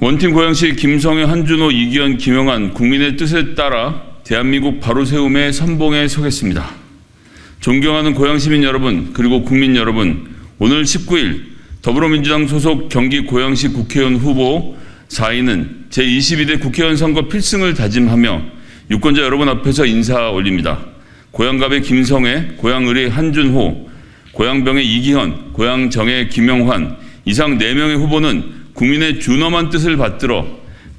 원팀 고양시 김성애, 한준호, 이기현, 김영환 국민의 뜻에 따라 대한민국 바로 세움의 선봉에 서겠습니다. 존경하는 고양시민 여러분 그리고 국민 여러분, 오늘 19일 더불어민주당 소속 경기 고양시 국회의원 후보 4인은 제22대 국회의원 선거 필승을 다짐하며 유권자 여러분 앞에서 인사 올립니다. 고양갑의 김성애, 고양을의 한준호, 고양병의 이기현, 고양정의 김영환 이상 4명의 후보는 국민의 준엄한 뜻을 받들어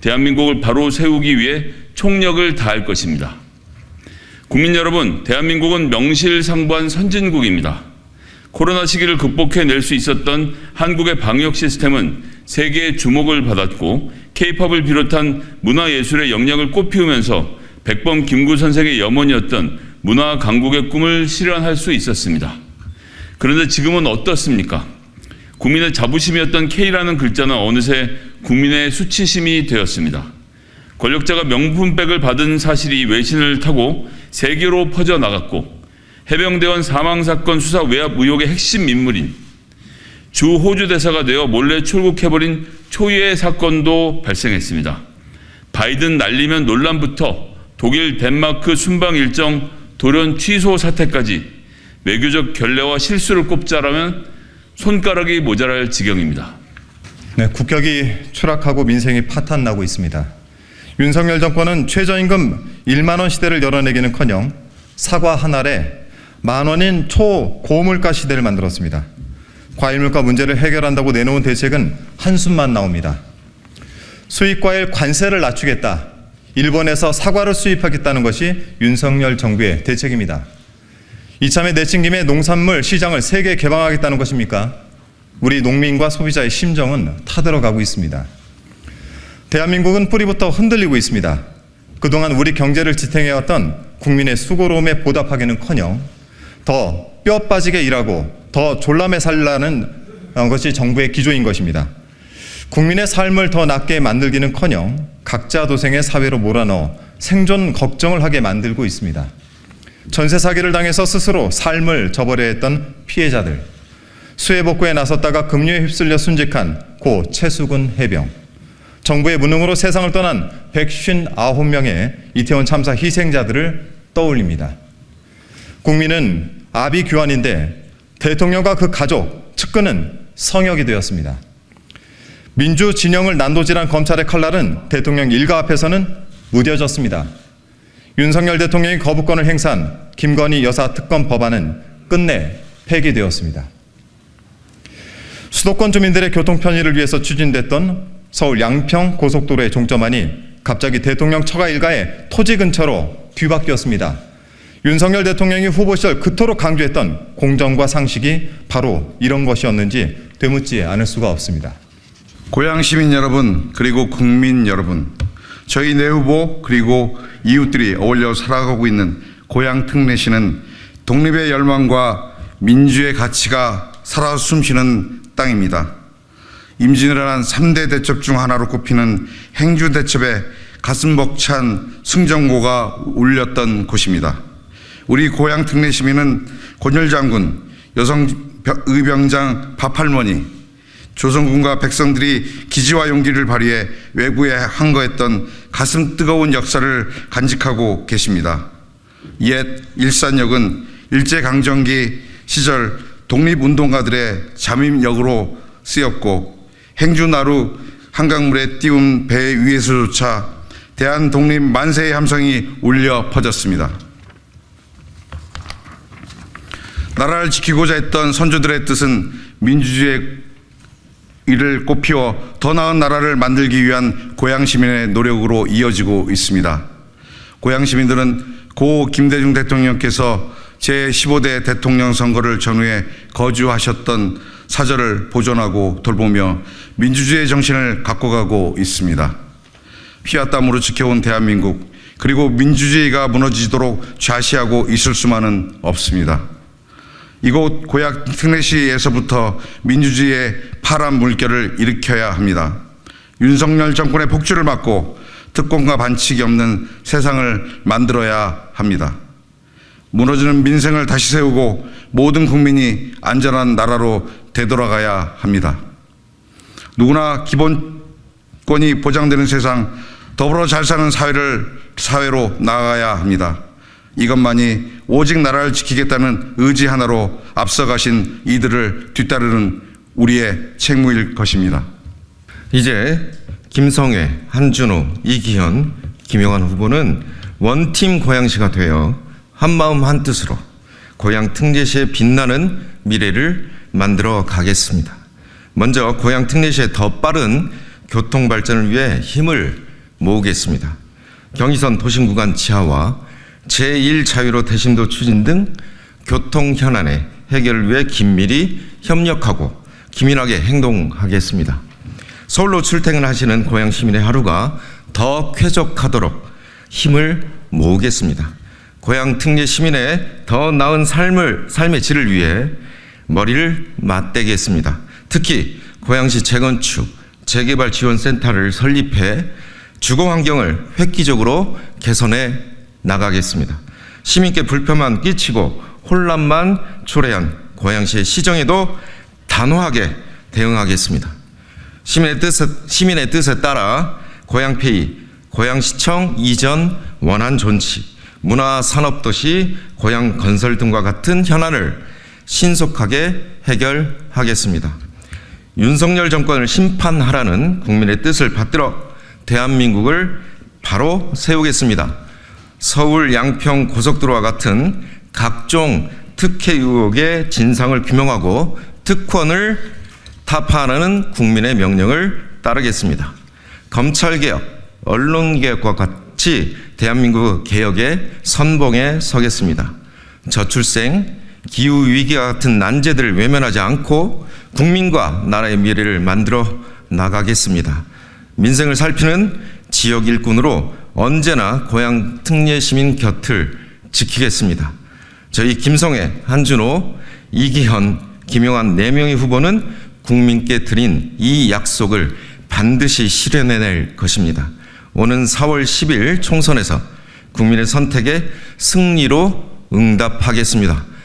대한민국을 바로 세우기 위해 총력을 다할 것입니다. 국민 여러분, 대한민국은 명실상부한 선진국입니다. 코로나 시기를 극복해낼 수 있었던 한국의 방역 시스템은 세계의 주목을 받았고 K-팝을 비롯한 문화예술의 역량을 꽃피우면서 백범 김구 선생의 염원이었던 문화 강국의 꿈을 실현할 수 있었습니다. 그런데 지금은 어떻습니까? 국민의 자부심이었던 K라는 글자는 어느새 국민의 수치심이 되었습니다. 권력자가 명품백을 받은 사실이 외신을 타고 세계로 퍼져나갔고 해병대원 사망사건 수사 외압 의혹의 핵심 인물인 주 호주 대사가 되어 몰래 출국해버린 초유의 사건도 발생했습니다. 바이든 날리면 논란부터 독일, 덴마크 순방 일정 돌연 취소 사태까지 외교적 결례와 실수를 꼽자라면 손가락이 모자랄 지경입니다. 네, 국격이 추락하고 민생이 파탄나고 있습니다. 윤석열 정권은 최저임금 1만 원 시대를 열어내기는커녕 사과 한 알에 10,000원인 초고물가 시대를 만들었습니다. 과일물가 문제를 해결한다고 내놓은 대책은 한숨만 나옵니다. 수입과일 관세를 낮추겠다. 일본에서 사과를 수입하겠다는 것이 윤석열 정부의 대책입니다. 이참에 내친 김에 농산물 시장을 세계 개방하겠다는 것입니까? 우리 농민과 소비자의 심정은 타들어가고 있습니다. 대한민국은 뿌리부터 흔들리고 있습니다. 그동안 우리 경제를 지탱해왔던 국민의 수고로움에 보답하기는커녕 더 뼈 빠지게 일하고 더 졸라매 살라는 것이 정부의 기조인 것입니다. 국민의 삶을 더 낫게 만들기는커녕 각자 도생의 사회로 몰아넣어 생존 걱정을 하게 만들고 있습니다. 전세 사기를 당해서 스스로 삶을 저버려 했던 피해자들, 수해 복구에 나섰다가 급류에 휩쓸려 순직한 고 최수근 해병, 정부의 무능으로 세상을 떠난 159명의 이태원 참사 희생자들을 떠올립니다. 국민은 아비규환인데 대통령과 그 가족, 측근은 성역이 되었습니다. 민주 진영을 난도질한 검찰의 칼날은 대통령 일가 앞에서는 무뎌졌습니다. 윤석열 대통령이 거부권을 행사한 김건희 여사 특검 법안은 끝내 폐기되었습니다. 수도권 주민들의 교통 편의를 위해서 추진됐던 서울 양평 고속도로의 종점안이 갑자기 대통령 처가 일가의 토지 근처로 뒤바뀌었습니다. 윤석열 대통령이 후보 시절 그토록 강조했던 공정과 상식이 바로 이런 것이었는지 되묻지 않을 수가 없습니다. 고양 시민 여러분 그리고 국민 여러분, 저희 내 후보 그리고 이웃들이 어울려 살아가고 있는 고양 특례시는 독립의 열망과 민주의 가치가 살아 숨쉬는 땅입니다. 임진왜란 3대 대첩 중 하나로 꼽히는 행주 대첩에 가슴 벅찬 승전고가 울렸던 곳입니다. 우리 고양 특례 시민은 곤열 장군, 여성 의병장 밥할머니, 조선군과 백성들이 기지와 용기를 발휘해 외구에 항거했던 가슴 뜨거운 역사를 간직하고 계십니다. 옛 일산역은 일제강점기 시절 독립운동가들의 잠입역으로 쓰였고 행주나루 한강물에 띄운 배 위에서조차 대한독립 만세의 함성이 울려 퍼졌습니다. 나라를 지키고자 했던 선조들의 뜻은 민주주의의 이를 꽃피워 더 나은 나라를 만들기 위한 고양 시민의 노력으로 이어지고 있습니다. 고양 시민들은 고 김대중 대통령께서 제15대 대통령 선거를 전후해 거주하셨던 사절을 보존하고 돌보며 민주주의의 정신을 갖고 가고 있습니다. 피와 땀으로 지켜온 대한민국, 그리고 민주주의가 무너지도록 좌시하고 있을 수만은 없습니다. 이곳 고양 특례시에서부터 민주주의의 파란 물결을 일으켜야 합니다. 윤석열 정권의 폭주를 막고 특권과 반칙이 없는 세상을 만들어야 합니다. 무너지는 민생을 다시 세우고 모든 국민이 안전한 나라로 되돌아가야 합니다. 누구나 기본 권이 보장되는 세상, 더불어 잘 사는 사회로 나아가야 합니다. 이것만이 오직 나라를 지키겠다는 의지 하나로 앞서가신 이들을 뒤따르는 우리의 책무일 것입니다. 이제 김성애, 한준호, 이기현, 김용환 후보는 원팀 고양시가 되어 한마음 한뜻으로 고양 특례시의 빛나는 미래를 만들어 가겠습니다. 먼저 고양 특례시의 더 빠른 교통 발전을 위해 힘을 모으겠습니다. 경의선 도심구간 지하와 제1자유로 대심도 추진 등 교통 현안의 해결을 위해 긴밀히 협력하고 기민하게 행동하겠습니다. 서울로 출퇴근하시는 고양 시민의 하루가 더 쾌적하도록 힘을 모으겠습니다. 고양 특례 시민의 더 나은 삶의 질을 위해 머리를 맞대겠습니다. 특히 고양시 재건축, 재개발 지원센터를 설립해 주거 환경을 획기적으로 개선해 나가겠습니다. 시민께 불편만 끼치고 혼란만 초래한 고양시의 시정에도 단호하게 대응하겠습니다. 시민의 뜻에 따라 고양페이, 고양시청 이전 원안 존치, 문화산업도시 고양 건설 등과 같은 현안을 신속하게 해결하겠습니다. 윤석열 정권을 심판하라는 국민의 뜻을 받들어 대한민국을 바로 세우겠습니다. 서울 양평 고속도로와 같은 각종 특혜 의혹의 진상을 규명하고 특권을 타파하는 국민의 명령을 따르겠습니다. 검찰개혁, 언론개혁과 같이 대한민국 개혁의 선봉에 서겠습니다. 저출생, 기후위기와 같은 난제들을 외면하지 않고 국민과 나라의 미래를 만들어 나가겠습니다. 민생을 살피는 지역 일꾼으로 언제나 고양 특례 시민 곁을 지키겠습니다. 저희 김성애, 한준호, 이기현, 김용환 4명의 후보는 국민께 드린 이 약속을 반드시 실현해낼 것입니다. 오는 4월 10일 총선에서 국민의 선택에 승리로 응답하겠습니다.